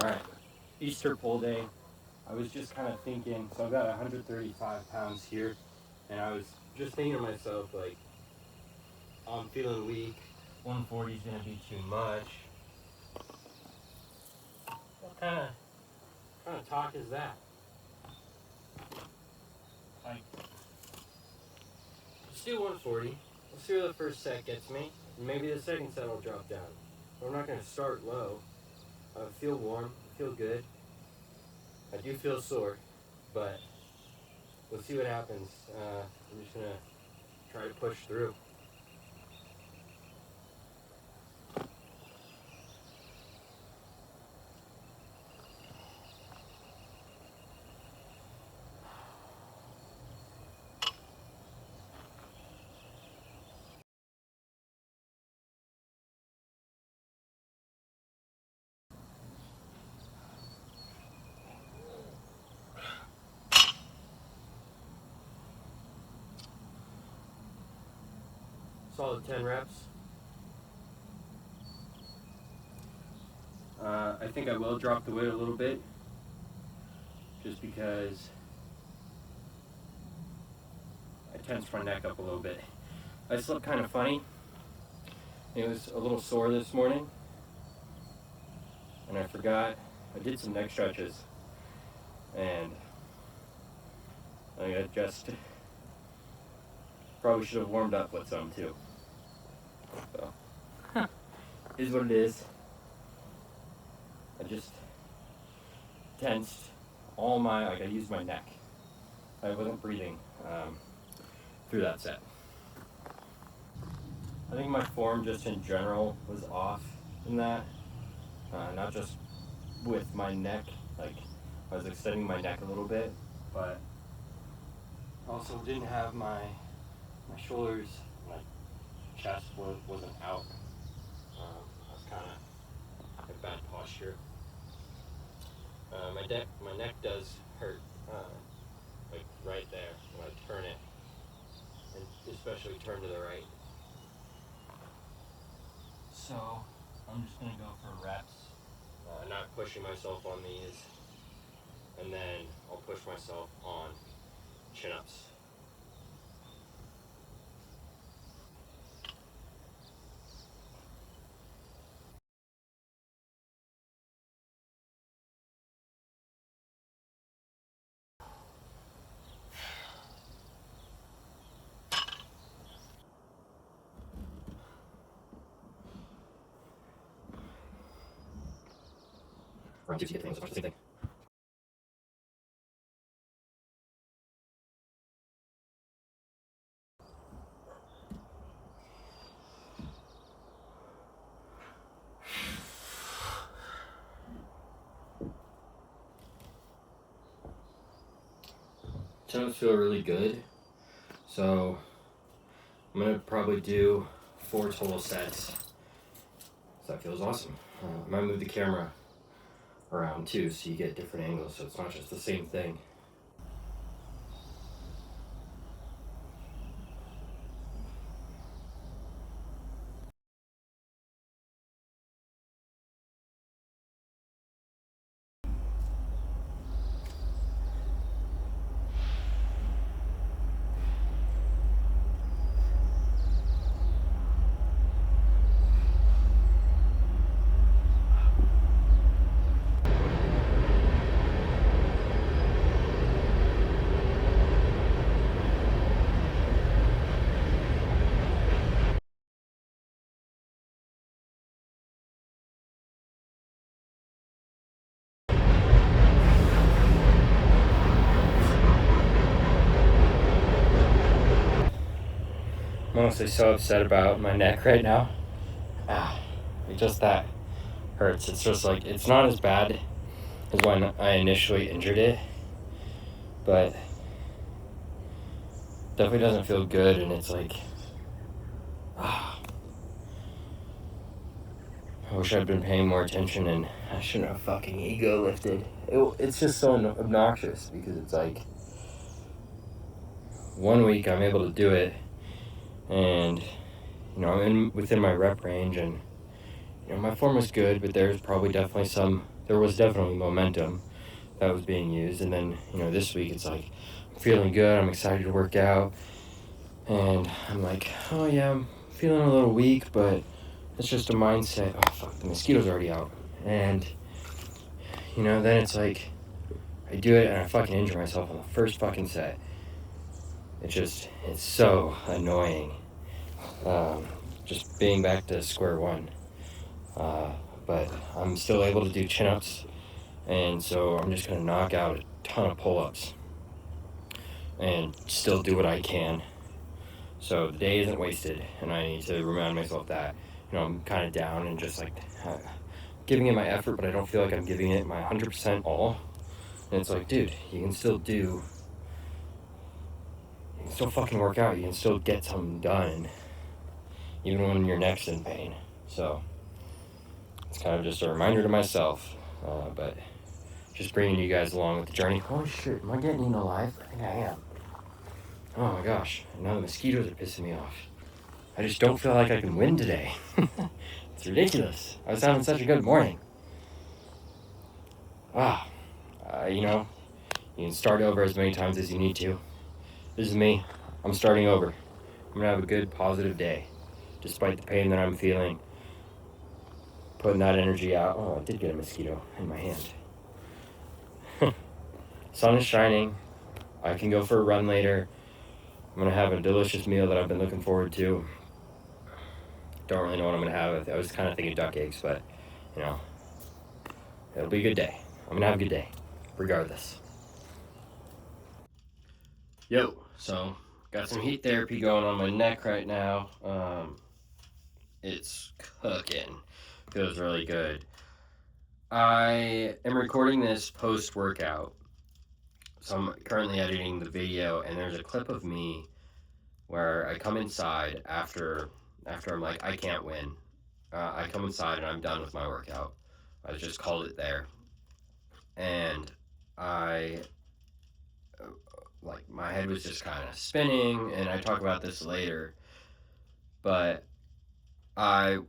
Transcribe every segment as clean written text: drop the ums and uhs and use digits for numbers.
Alright, Easter pull day. I was just kind of thinking, so I've got 135 pounds here, and I was just thinking to myself, like, I'm feeling weak, 140 is going to be too much. What kind of talk is that? Like, let's do 140. Let's see where the first set gets me. Maybe the second set will drop down. But I'm not going to start low. I feel warm, I feel good. I do feel sore, but we'll see what happens. I'm just going to try to push through. Solid 10 reps. I think I will drop the weight a little bit, just because I tensed my neck up a little bit. I slept kind of funny. It was a little sore this morning, and I forgot. I did some neck stretches, and I just probably should have warmed up with some too. So, is what it is. I just tensed all my, I used my neck. I wasn't breathing through that set. I think my form just in general was off in that, not just with my neck, like I was extending my neck a little bit, but also didn't have my shoulders, my chest wasn't out. I was kind of in bad posture. My neck does hurt, like right there when I turn it, and especially turn to the right. So I'm just gonna go for reps, not pushing myself on these, and then I'll push myself on chin-ups. Round 2 to get things, the same thing. Chin-ups feel really good, so I'm gonna probably do 4 total sets. So that feels awesome. I might move the camera around too, so you get different angles, so it's not just the same thing. I'm honestly so upset about my neck right now. Just that hurts. It's just like, it's not as bad as when I initially injured it, but definitely doesn't feel good, and it's like, I wish I'd been paying more attention, and I shouldn't have fucking ego lifted. It's just so obnoxious, because it's like, 1 week I'm able to do it, and I'm within my rep range, and my form was good, but there's probably definitely some there was definitely momentum that was being used. And then, this week it's like, I'm feeling good, I'm excited to work out. And I'm like, oh yeah, I'm feeling a little weak, but it's just a mindset. Oh fuck, the mosquito's already out. And, then it's like, I do it and I fucking injure myself on the first fucking set. It's so annoying. Just being back to square one. But I'm still able to do chin-ups, and so I'm just gonna knock out a ton of pull-ups and still do what I can. So the day isn't wasted, and I need to remind myself that, I'm kind of down and just like giving it my effort, but I don't feel like I'm giving it my 100% all. And it's like, dude, you can still fucking work out. You can still get something done, even when your neck's in pain. So it's kind of just a reminder to myself, but just bringing you guys along with the journey. Oh shit, am I getting eaten alive? I think I am. Oh my gosh, now the mosquitoes are pissing me off. I just don't feel like I can win today. It's ridiculous. I was having such a good morning. Wow. You can start over as many times as you need to. This is me. I'm starting over. I'm gonna have a good, positive day. Despite the pain that I'm feeling. Putting that energy out. Oh, I did get a mosquito in my hand. Sun is shining. I can go for a run later. I'm gonna have a delicious meal that I've been looking forward to. Don't really know what I'm gonna have. I was kind of thinking duck eggs, but it'll be a good day. I'm gonna have a good day, regardless. Yo, so got some heat therapy going on my neck right now. It's cooking. Feels really good. I am recording this post-workout, so I'm currently editing the video, and there's a clip of me where I come inside after I'm like, I can't win. I come inside and I'm done with my workout. I just called it there. And my head was just kind of spinning, and I talk about this later, but I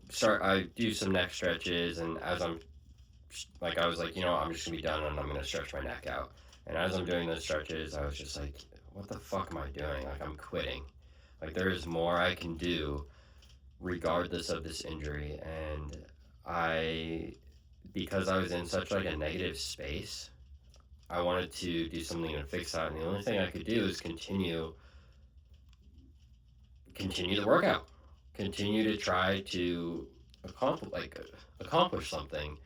do some neck stretches, and as I was like, I'm just gonna be done and I'm gonna stretch my neck out. And as I'm doing those stretches, I was just like, what the fuck am I doing? Like, I'm quitting. Like, there is more I can do regardless of this injury. And because I was in such like a negative space, I wanted to do something to fix that. And the only thing I could do is continue the workout, continue to try to accomplish something.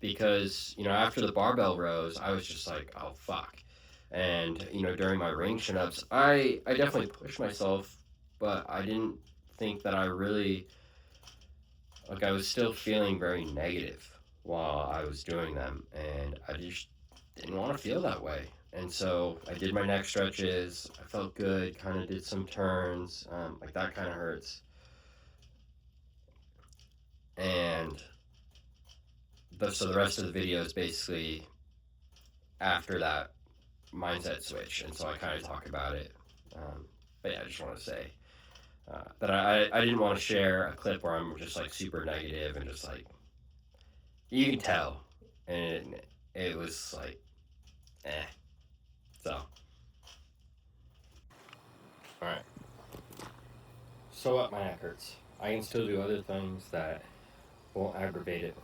Because, after the barbell rows, I was just like, oh, fuck. And, during my ring chin-ups, I definitely pushed myself, but I didn't think that I really, I was still feeling very negative while I was doing them, and I just didn't want to feel that way. And so I did my neck stretches, I felt good, kind of did some turns, that kind of hurts. And so the rest of the video is basically after that mindset switch, and so I kind of talk about it. But yeah, I just want to say that I didn't want to share a clip where I'm just like super negative and just like, you can tell, and it was like, So, alright. So what? My neck hurts. I can still do other things that won't aggravate it.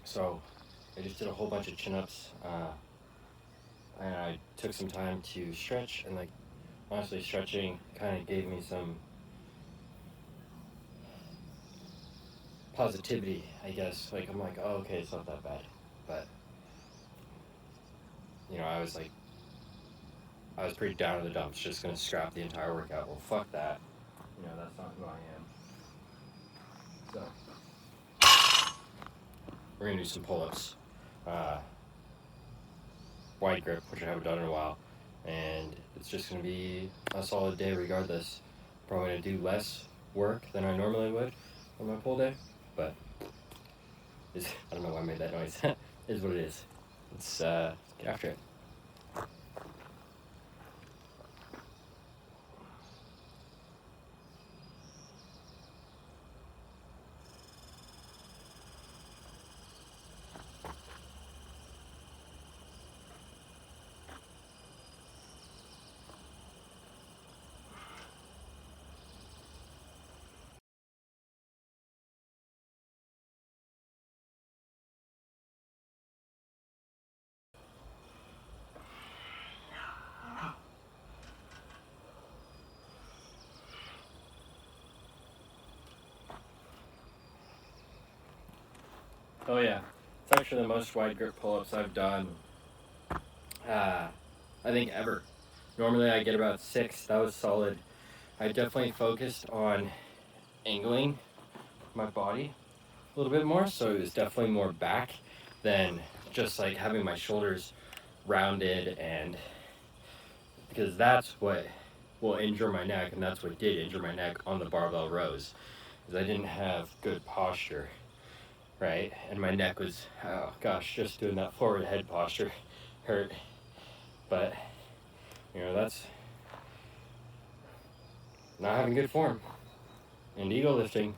So, I just did a whole bunch of chin-ups, and I took some time to stretch, and honestly, stretching kind of gave me some positivity, I guess. I'm like, oh, okay, it's not that bad. But, I was pretty down in the dumps, just gonna scrap the entire workout. Well, fuck that. That's not who I am. So, we're gonna do some pull-ups. Wide grip, which I haven't done in a while. And it's just gonna be a solid day regardless. Probably gonna do less work than I normally would on my pull day, but I don't know why I made that noise. It is what it is. Let's get after it. Oh yeah, it's actually the most wide grip pull-ups I've done. I think ever. Normally I get about 6. That was solid. I definitely focused on angling my body a little bit more, so it was definitely more back than just like having my shoulders rounded, and because that's what will injure my neck, and that's what did injure my neck on the barbell rows, is I didn't have good posture, right? And my neck was, oh gosh, just doing that forward head posture hurt. But that's not having good form. And ego lifting,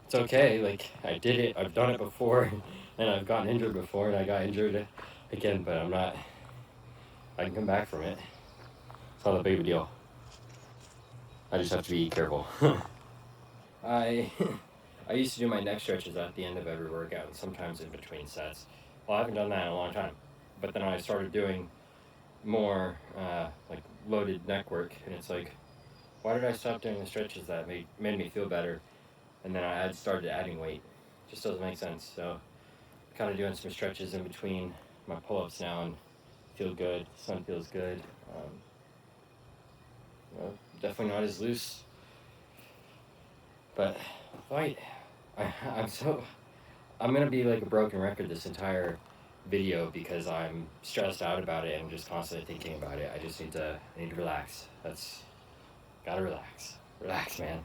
it's okay. Like, I did it, I've done it before, and I've gotten injured before, and I got injured again, but I can come back from it. It's not a big of a deal. I just have to be careful. I I used to do my neck stretches at the end of every workout, and sometimes in between sets. Well, I haven't done that in a long time. But then I started doing more like loaded neck work, and it's like, why did I stop doing the stretches that made me feel better? And then I started adding weight. Just doesn't make sense. So kind of doing some stretches in between my pull-ups now, and feel good. Sun feels good. Definitely not as loose, but fight. I'm gonna be like a broken record this entire video because I'm stressed out about it and just constantly thinking about it. I need to relax. Gotta relax. Relax, man.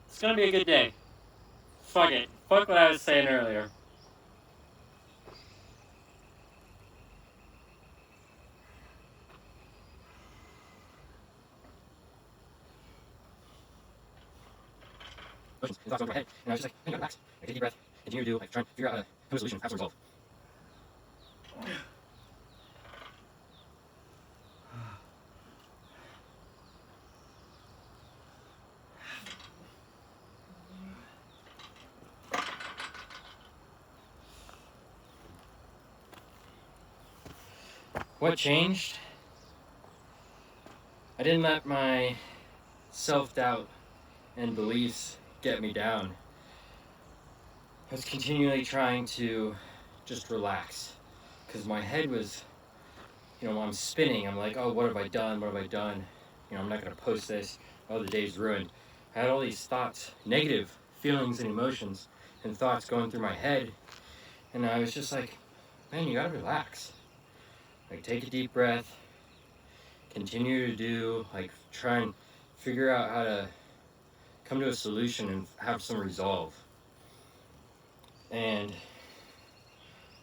It's gonna be a good day. Fuck it. Fuck what I was saying earlier. And thoughts over my head, and I was just like, relax. Take a deep breath. Continue to do, like, try and figure out how to come to a solution, have some resolve. What changed? I didn't let my self-doubt and beliefs get me down. I was continually trying to just relax, because my head was, I'm spinning. I'm like, oh, what have I done? What have I done? I'm not going to post this. Oh, the day's ruined. I had all these thoughts, negative feelings and emotions and thoughts going through my head. And I was just like, man, you got to relax. Like, take a deep breath. Continue to do, like, try and figure out how to come to a solution and have some resolve. And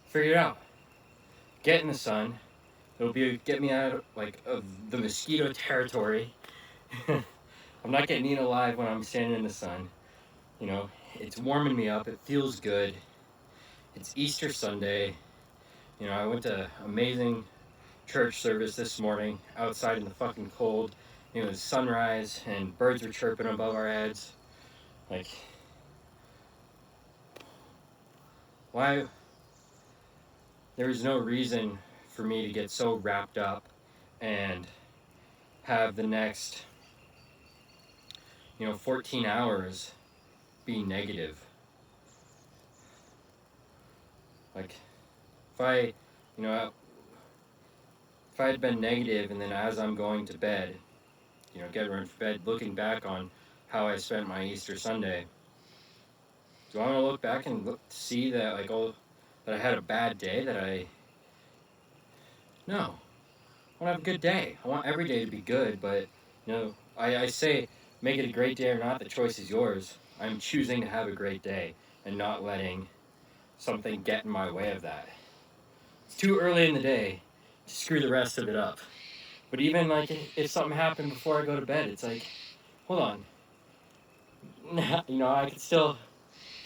figure it out. Get in the sun. It'll get me out of the mosquito territory. I'm not getting eaten alive when I'm standing in the sun. It's warming me up. It feels good. It's Easter Sunday. I went to amazing church service this morning outside in the fucking cold. It's sunrise and birds were chirping above our heads. Like, why? There was no reason for me to get so wrapped up and have the next 14 hours be negative. Like, if I had been negative, and then as I'm going to bed, get ready for bed, looking back on how I spent my Easter Sunday, do I want to look back and see that that I had a bad day? No. I want to have a good day. I want every day to be good, but I say make it a great day or not. The choice is yours. I'm choosing to have a great day and not letting something get in my way of that. It's too early in the day to screw the rest of it up. But even if something happened before I go to bed, it's like, hold on. you know, I could still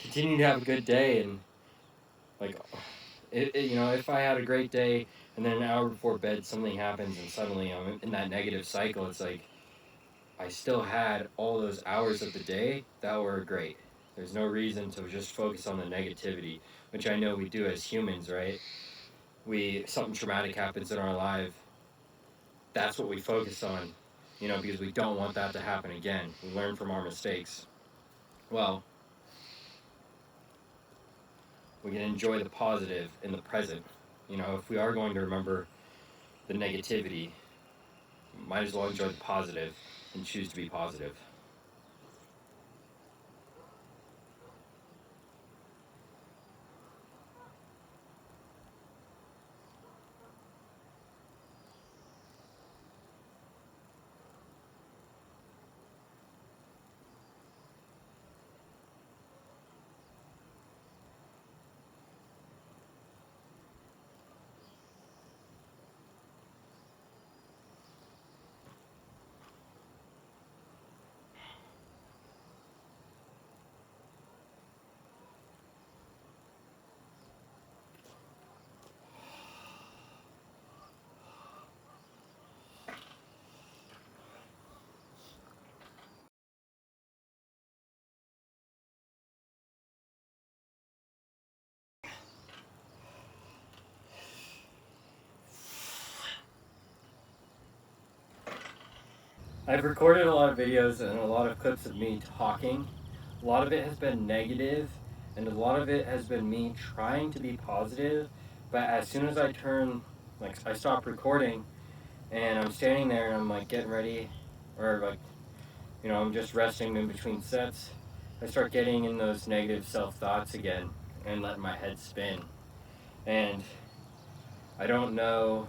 continue to have a good day. And like, you know, if I had a great day and then an hour before bed something happens and suddenly I'm in that negative cycle, it's like I still had all those hours of the day that were great. There's no reason to just focus on the negativity, which I know we do as humans, right? Something traumatic happens in our life, that's what we focus on, you know, because we don't want that to happen again. We learn from our mistakes. Well, we can enjoy the positive in the present. You know, if we are going to remember the negativity, might as well enjoy the positive and choose to be positive. I've recorded a lot of videos and a lot of clips of me talking. A lot of it has been negative, and a lot of it has been me trying to be positive. But as soon as I I stop recording, and I'm standing there and I'm like getting ready, or like, you know, I'm just resting in between sets, I start getting in those negative self thoughts again and letting my head spin. And I don't know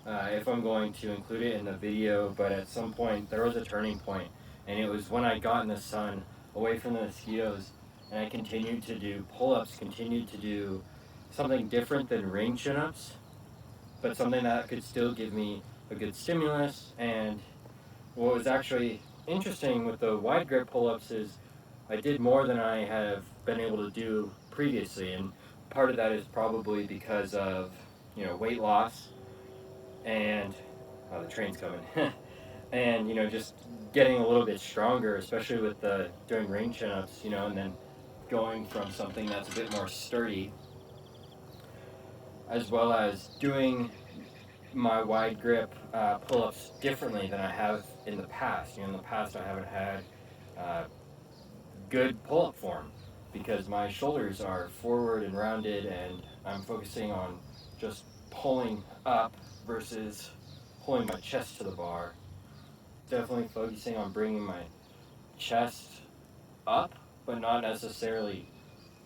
if I'm going to include it in the video, but at some point there was a turning point, and it was when I got in the sun, away from the mosquitoes, and I continued to do pull-ups, continued to do something different than ring chin-ups, but something that could still give me a good stimulus. And what was actually interesting with the wide grip pull-ups is I did more than I have been able to do previously, and part of that is probably because of, you know, weight loss and the train's coming. And, you know, just getting a little bit stronger, especially with doing ring chin-ups, you know, and then going from something that's a bit more sturdy, as well as doing my wide grip pull-ups differently than I have in the past. You know, in the past I haven't had good pull-up form because my shoulders are forward and rounded, and I'm focusing on just pulling up versus pulling my chest to the bar. Definitely focusing on bringing my chest up, but not necessarily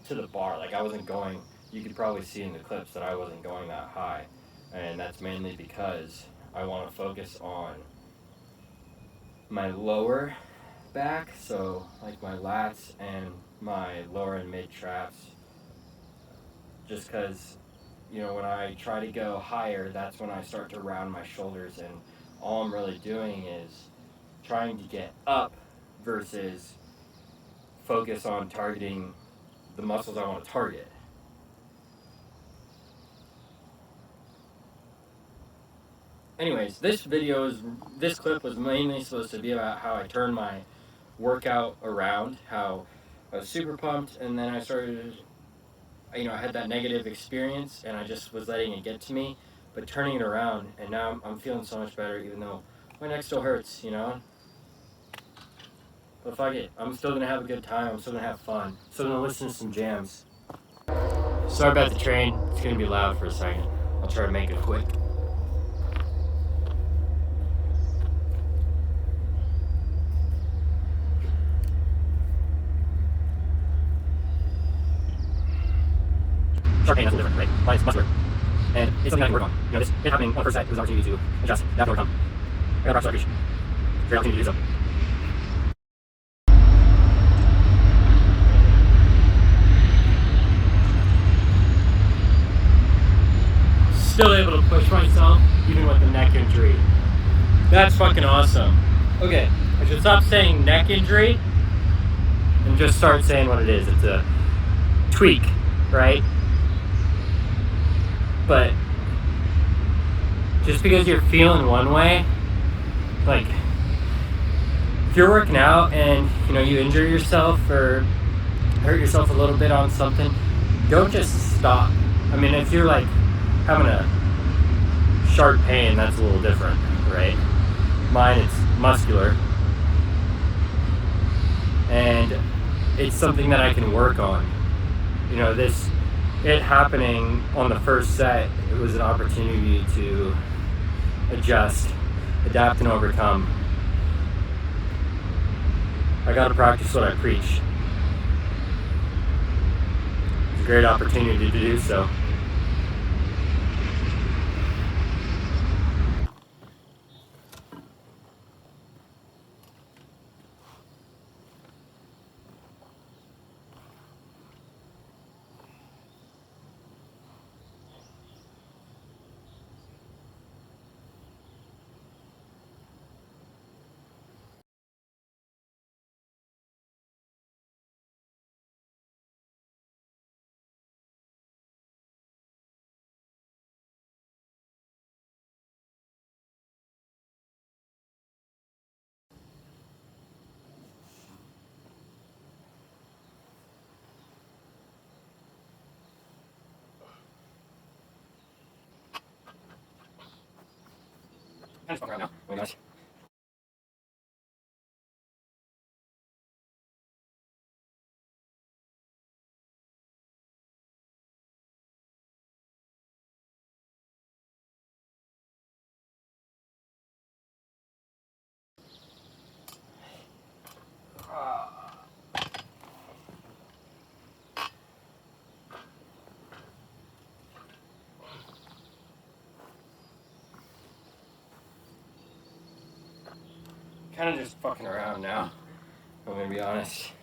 to the bar. Like I wasn't going, you could probably see in the clips that I wasn't going that high. And that's mainly because I want to focus on my lower back, so like my lats and my lower and mid traps. Just because, you know, when I try to go higher, that's when I start to round my shoulders, and all I'm really doing is trying to get up versus focus on targeting the muscles I want to target. Anyways, this clip was mainly supposed to be about how I turned my workout around, how I was super pumped, and then I started, you know, I had that negative experience, and I just was letting it get to me, but turning it around, and now I'm feeling so much better, even though my neck still hurts, you know? But fuck it, I'm still gonna have a good time, I'm still gonna have fun, still gonna listen to some jams. Sorry about the train, it's gonna be loud for a second. I'll try to make it quick. Sharp pain, that's a little different, right? But it's muscular. And it's something I can work on. You know, this it happening on the first set, it was an opportunity to adjust. You have to overcome. I got a rock star reach. Great opportunity to do so. Still able to push myself, even with the neck injury. That's fucking awesome. Okay, I should stop saying neck injury and just start saying what it is. It's a tweak, right? But just because you're feeling one way, like if you're working out and you injure yourself or hurt yourself a little bit on something, don't just stop. I mean, if you're like having a sharp pain, that's a little different, right? Mine, it's muscular, and it's something that I can work on. It happening on the first set, it was an opportunity to adjust, adapt, and overcome. I gotta practice what I preach. It's a great opportunity to do so. I'm just fucking around now. Oh my gosh. Kind of just fucking around now, I'm gonna be honest.